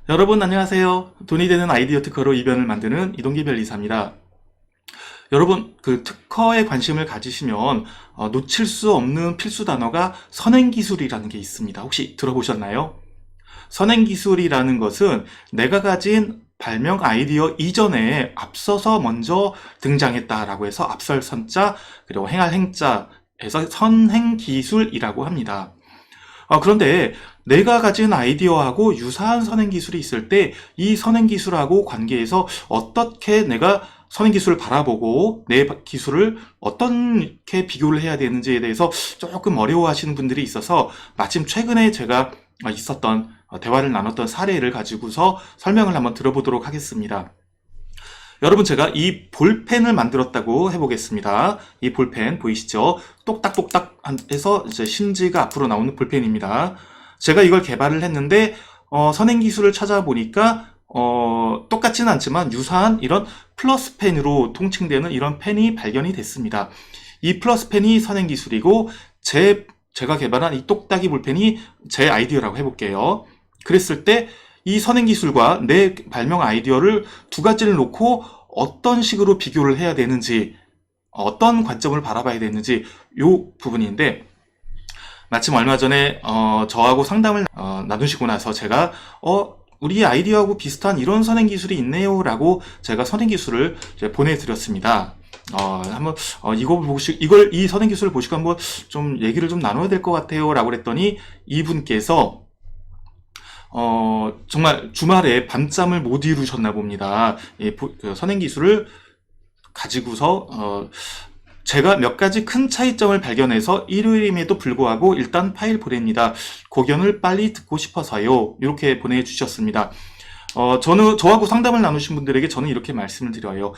여러분 안녕하세요. 돈이 되는 아이디어 특허로 이변을 만드는 이동기 변리사입니다. 여러분 특허에 관심을 가지시면 놓칠 수 없는 필수 단어가 선행기술이라는 게 있습니다. 혹시 들어보셨나요? 선행기술이라는 것은 내가 가진 발명 아이디어 이전에 앞서서 먼저 등장했다라고 해서 앞설 선자 그리고 행할 행자에서 선행기술이라고 합니다. 그런데 내가 가진 아이디어하고 유사한 선행기술이 있을 때 이 선행기술하고 관계에서 어떻게 내가 선행기술을 바라보고 내 기술을 어떻게 비교를 해야 되는지에 대해서 조금 어려워하시는 분들이 있어서 마침 최근에 제가 있었던 대화를 나눴던 사례를 가지고서 설명을 한번 들어보도록 하겠습니다. 여러분 제가 이 볼펜을 만들었다고 해보겠습니다. 이 볼펜 보이시죠? 똑딱똑딱 해서 이제 심지가 앞으로 나오는 볼펜입니다. 제가 이걸 개발을 했는데 선행기술을 찾아보니까 똑같지는 않지만 유사한 이런 플러스펜으로 통칭되는 이런 펜이 발견이 됐습니다. 이 플러스펜이 선행기술이고 제가 개발한 이 똑딱이 볼펜이 제 아이디어라고 해볼게요. 그랬을 때 이 선행기술과 내 발명 아이디어를 두 가지를 놓고 어떤 식으로 비교를 해야 되는지, 어떤 관점을 바라봐야 되는지 이 부분인데, 마침 얼마 전에 저하고 상담을 나누시고 나서 제가 우리 아이디어하고 비슷한 이런 선행기술이 있네요 라고 제가 선행기술을 보내드렸습니다. 한번 이 선행기술을 보시고 한번 좀 얘기를 좀 나눠야 될 것 같아요 라고 그랬더니 이분께서 정말 주말에 밤잠을 못 이루셨나 봅니다. 그 선행기술을 가지고서 제가 몇 가지 큰 차이점을 발견해서 일요일임에도 불구하고 일단 파일 보냅니다. 고견을 빨리 듣고 싶어서요. 이렇게 보내주셨습니다. 저하고 상담을 나누신 분들에게 저는 이렇게 말씀을 드려요.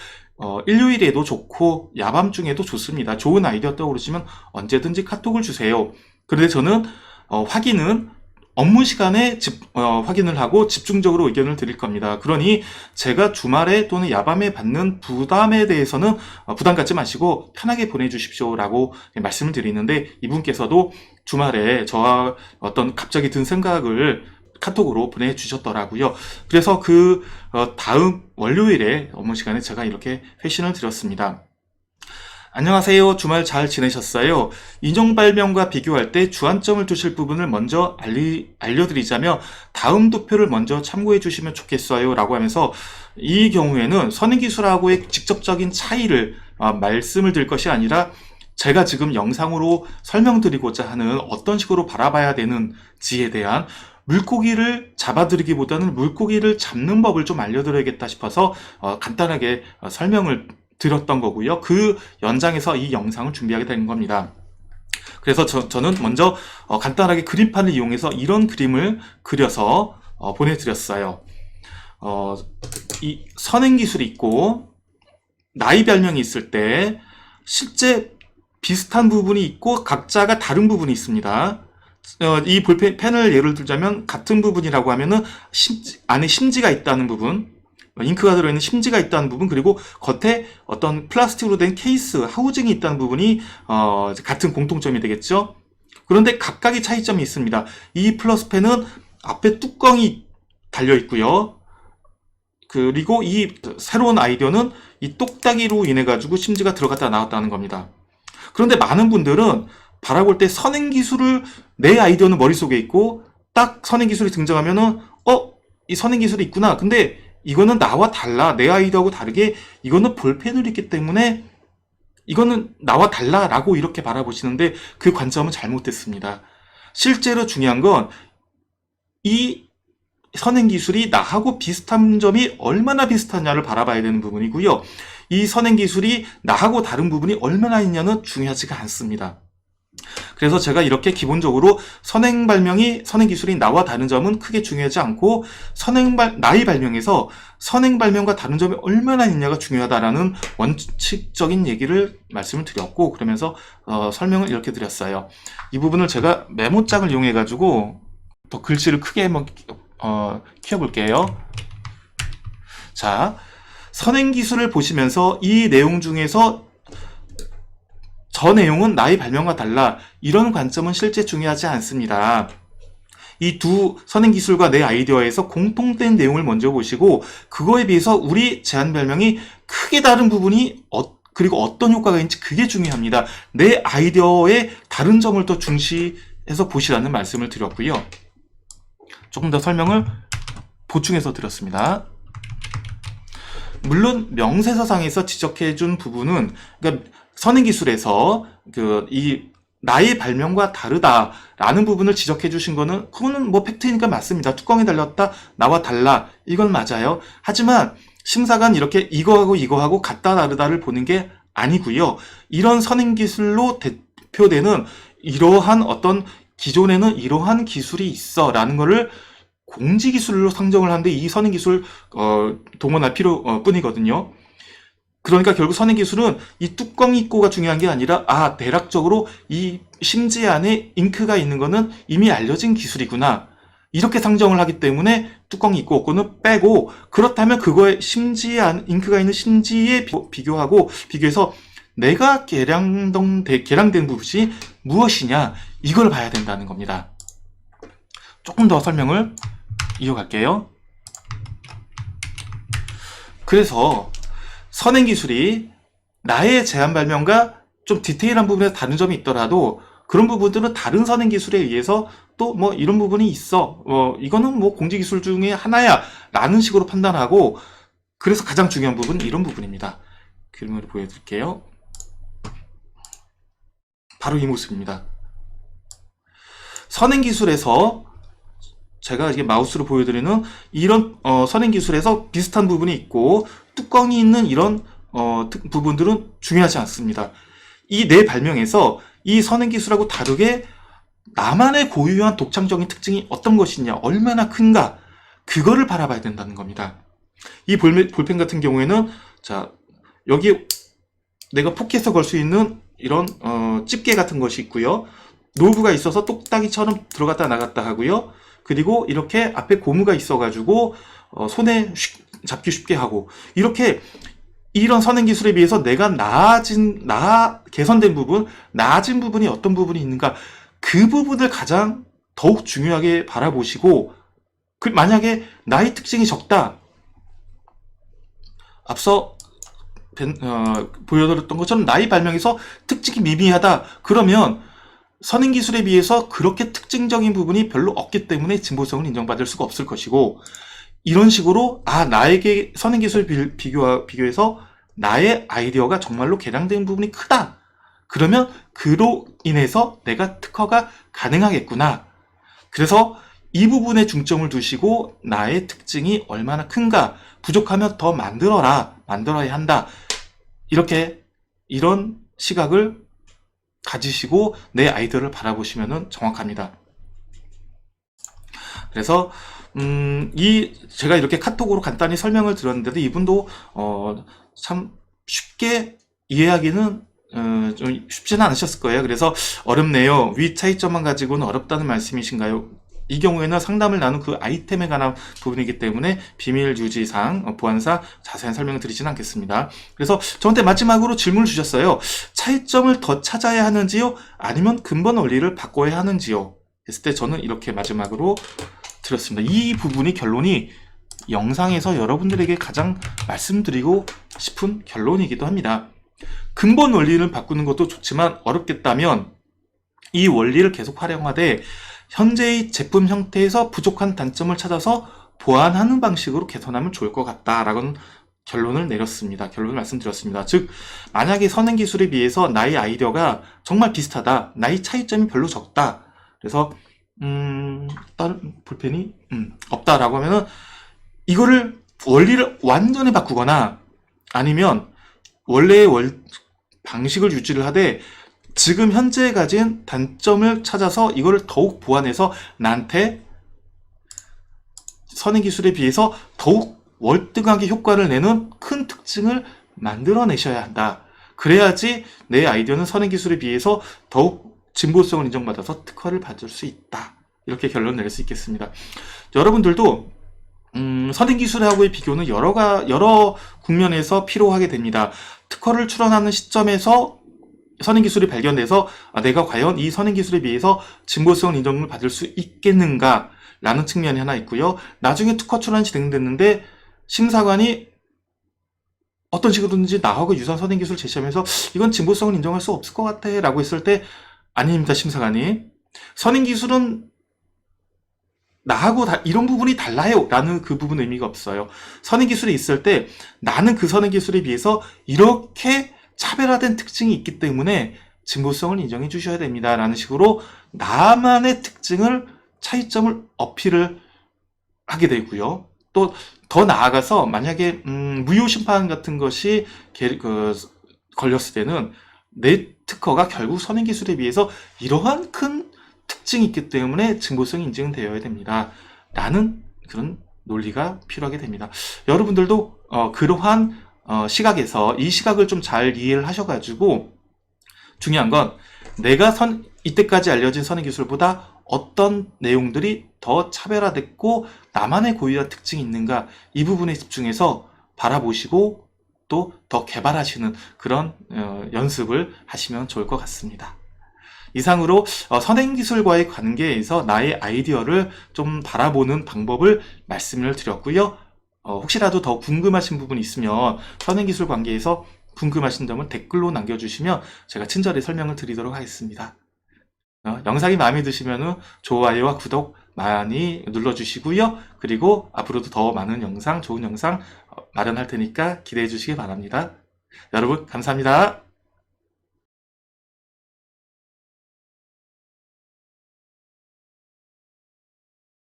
일요일에도 좋고 야밤중에도 좋습니다. 좋은 아이디어 떠오르시면 언제든지 카톡을 주세요. 그런데 저는 확인은 업무 시간에 확인을 하고 집중적으로 의견을 드릴 겁니다. 그러니 제가 주말에 또는 야밤에 받는 부담에 대해서는 부담 갖지 마시고 편하게 보내주십시오 라고 말씀을 드리는데, 이분께서도 주말에 저와 어떤 갑자기 든 생각을 카톡으로 보내주셨더라고요. 그래서 다음 월요일에 업무 시간에 제가 이렇게 회신을 드렸습니다. 안녕하세요. 주말 잘 지내셨어요? 인용 발명과 비교할 때 주안점을 두실 부분을 먼저 알려드리자면 다음 도표를 먼저 참고해 주시면 좋겠어요 라고 하면서, 이 경우에는 선행기술하고의 직접적인 차이를 말씀을 드릴 것이 아니라 제가 지금 영상으로 설명드리고자 하는 어떤 식으로 바라봐야 되는지에 대한 물고기를 잡아드리기보다는 물고기를 잡는 법을 좀 알려드려야겠다 싶어서 간단하게 설명을 드렸던 거고요. 그 연장에서 이 영상을 준비하게 된 겁니다. 그래서 저는 먼저 간단하게 그림판을 이용해서 이런 그림을 그려서 보내드렸어요. 이 선행기술이 있고 나이 별명이 있을 때 실제 비슷한 부분이 있고 각자가 다른 부분이 있습니다. 이 볼펜을 예를 들자면 같은 부분이라고 하면은 안에 심지가 있다는 부분, 잉크가 들어있는 심지가 있다는 부분, 그리고 겉에 어떤 플라스틱으로 된 케이스, 하우징이 있다는 부분이 같은 공통점이 되겠죠. 그런데 각각의 차이점이 있습니다. 이 플러스펜은 앞에 뚜껑이 달려 있고요. 그리고 이 새로운 아이디어는 이 똑딱이로 인해 가지고 심지가 들어갔다 나왔다는 겁니다. 그런데 많은 분들은 바라볼 때 선행기술을, 내 아이디어는 머릿속에 있고 딱 선행기술이 등장하면은 이 선행기술이 있구나. 근데 이거는 나와 달라. 내 아이디어하고 다르게 이거는 볼펜으로 있기 때문에 이거는 나와 달라 라고 이렇게 바라보시는데 그 관점은 잘못됐습니다. 실제로 중요한 건 이 선행기술이 나하고 비슷한 점이 얼마나 비슷하냐를 바라봐야 되는 부분이고요. 이 선행기술이 나하고 다른 부분이 얼마나 있냐는 중요하지가 않습니다. 그래서 제가 이렇게 기본적으로 선행기술이 나와 다른 점은 크게 중요하지 않고 나의 발명에서 선행발명과 다른 점이 얼마나 있냐가 중요하다라는 원칙적인 얘기를 말씀을 드렸고, 그러면서 설명을 이렇게 드렸어요. 이 부분을 제가 메모장을 이용해 가지고 더 글씨를 크게 한번 키워볼게요. 자, 선행기술을 보시면서 이 내용 중에서 저 내용은 나의 발명과 달라, 이런 관점은 실제 중요하지 않습니다. 이 두 선행기술과 내 아이디어에서 공통된 내용을 먼저 보시고 그거에 비해서 우리 제안 발명이 크게 다른 부분이 그리고 어떤 효과가 있는지 그게 중요합니다. 내 아이디어의 다른 점을 더 중시해서 보시라는 말씀을 드렸고요. 조금 더 설명을 보충해서 드렸습니다. 물론 명세서상에서 지적해준 부분은 그러니까 선행기술에서 나의 발명과 다르다라는 부분을 지적해 주신 거는 그거는 뭐 팩트니까 맞습니다. 뚜껑이 달렸다 나와 달라 이건 맞아요. 하지만 심사관 이렇게 이거하고 같다 다르다를 보는 게 아니고요. 이런 선행기술로 대표되는 이러한 어떤 기존에는 이러한 기술이 있어 라는 거를 공지기술로 상정을 하는데 이 선행기술 동원할 필요 뿐이거든요. 그러니까 결국 선행기술은 이 뚜껑 입고가 중요한 게 아니라 대략적으로 이 심지 안에 잉크가 있는 거는 이미 알려진 기술이구나 이렇게 상정을 하기 때문에 뚜껑 입고 없고는 빼고 그렇다면 그거에 잉크가 있는 심지에 비교해서 내가 개량된 부분이 무엇이냐 이걸 봐야 된다는 겁니다. 조금 더 설명을 이어갈게요. 그래서 선행기술이 나의 제안 발명과 좀 디테일한 부분에서 다른 점이 있더라도 그런 부분들은 다른 선행기술에 의해서 또 뭐 이런 부분이 있어 이거는 뭐 공지기술 중에 하나야 라는 식으로 판단하고 그래서 가장 중요한 부분은 이런 부분입니다. 그림으로 보여드릴게요. 바로 이 모습입니다. 선행기술에서 제가 이게 마우스로 보여드리는 이런 선행기술에서 비슷한 부분이 있고 뚜껑이 있는 이런 부분들은 중요하지 않습니다. 이 내 발명에서 이 선행기술하고 다르게 나만의 고유한 독창적인 특징이 어떤 것이냐, 얼마나 큰가 그거를 바라봐야 된다는 겁니다. 이 볼펜 같은 경우에는 자 여기 내가 포켓에서 걸 수 있는 이런 집게 같은 것이 있고요. 노브가 있어서 똑딱이처럼 들어갔다 나갔다 하고요. 그리고 이렇게 앞에 고무가 있어가지고 손에 잡기 쉽게 하고 이렇게 이런 선행기술에 비해서 내가 개선된 부분, 나아진 부분이 어떤 부분이 있는가 그 부분을 가장 더욱 중요하게 바라보시고 만약에 나의 특징이 적다 앞서 보여드렸던 것처럼 나의 발명에서 특징이 미미하다 그러면 선행기술에 비해서 그렇게 특징적인 부분이 별로 없기 때문에 진보성을 인정받을 수가 없을 것이고 이런 식으로 나에게 선행기술 비교해서 나의 아이디어가 정말로 개량된 부분이 크다 그러면 그로 인해서 내가 특허가 가능하겠구나 그래서 이 부분에 중점을 두시고 나의 특징이 얼마나 큰가 부족하면 더 만들어야 한다 이런 시각을 가지시고 내 아이디어를 바라보시면 정확합니다. 그래서 제가 이렇게 카톡으로 간단히 설명을 드렸는데도 이분도 참 쉽게 이해하기는 좀 쉽지는 않으셨을 거예요. 그래서 어렵네요. 위 차이점만 가지고는 어렵다는 말씀이신가요? 이 경우에는 상담을 나눈 그 아이템에 관한 부분이기 때문에 비밀 유지상, 보안상 자세한 설명을 드리지는 않겠습니다. 그래서 저한테 마지막으로 질문을 주셨어요. 차이점을 더 찾아야 하는지요? 아니면 근본 원리를 바꿔야 하는지요? 했을 때 저는 이렇게 마지막으로 드렸습니다. 이 부분이 결론이 영상에서 여러분들에게 가장 말씀드리고 싶은 결론이기도 합니다. 근본 원리를 바꾸는 것도 좋지만 어렵겠다면 이 원리를 계속 활용하되 현재의 제품 형태에서 부족한 단점을 찾아서 보완하는 방식으로 개선하면 좋을 것 같다라는 결론을 내렸습니다. 결론을 말씀드렸습니다. 즉 만약에 선행기술에 비해서 나의 아이디어가 정말 비슷하다. 나의 차이점이 별로 적다. 그래서 다른 볼펜이 없다라고 하면은 이거를 원리를 완전히 바꾸거나 아니면 원래의 방식을 유지를 하되 지금 현재 가진 단점을 찾아서 이거를 더욱 보완해서 나한테 선행기술에 비해서 더욱 월등하게 효과를 내는 큰 특징을 만들어내셔야 한다. 그래야지 내 아이디어는 선행기술에 비해서 더욱 진보성을 인정받아서 특허를 받을 수 있다. 이렇게 결론을 내릴 수 있겠습니다. 여러분들도 선행기술하고의 비교는 여러 국면에서 필요하게 됩니다. 특허를 출원하는 시점에서 선행기술이 발견돼서 내가 과연 이 선행기술에 비해서 진보성 인정을 받을 수 있겠는가 라는 측면이 하나 있고요. 나중에 특허 출원이 진행됐는데 심사관이 어떤 식으로든지 나하고 유사한 선행기술을 제시하면서 이건 진보성을 인정할 수 없을 것 같아 라고 했을 때 아닙니다. 심사관이 선행기술은 나하고 이런 부분이 달라요 라는 그 부분 의미가 없어요. 선행기술이 있을 때 나는 그 선행기술에 비해서 이렇게 차별화된 특징이 있기 때문에 진보성을 인정해 주셔야 됩니다 라는 식으로 나만의 특징을 차이점을 어필을 하게 되고요. 또 더 나아가서 만약에 무효 심판 같은 것이 걸렸을 때는 내 특허가 결국 선행기술에 비해서 이러한 큰 특징이 있기 때문에 진보성이 인정되어야 됩니다 라는 그런 논리가 필요하게 됩니다. 여러분들도 그러한 시각에서 이 시각을 좀 잘 이해를 하셔가지고 중요한 건 내가 이때까지 알려진 선행기술보다 어떤 내용들이 더 차별화됐고 나만의 고유한 특징이 있는가 이 부분에 집중해서 바라보시고 또 더 개발하시는 그런 연습을 하시면 좋을 것 같습니다. 이상으로 선행기술과의 관계에서 나의 아이디어를 좀 바라보는 방법을 말씀을 드렸고요. 혹시라도 더 궁금하신 부분이 있으면 선행기술 관계에서 궁금하신 점은 댓글로 남겨주시면 제가 친절히 설명을 드리도록 하겠습니다. 영상이 마음에 드시면 좋아요와 구독 많이 눌러주시고요. 그리고 앞으로도 더 많은 영상, 좋은 영상 마련할 테니까 기대해 주시기 바랍니다. 여러분 감사합니다.